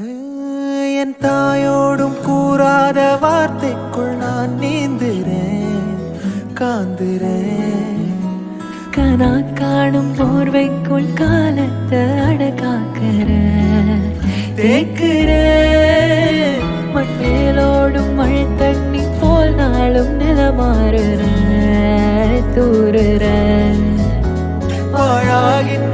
என் தாயோடும் கூறாத வார்த்தைக்குள் நான் நீந்துறேன், காந்துறேன். கனா காணும் போர்வைக்குள் காலத்தை அடக்காக்கிற தேக்குறேன். மண்ணேலோடும் மழை தண்ணி போல் நாளும் நிலமாறுற தூறுற பாழாகின்ற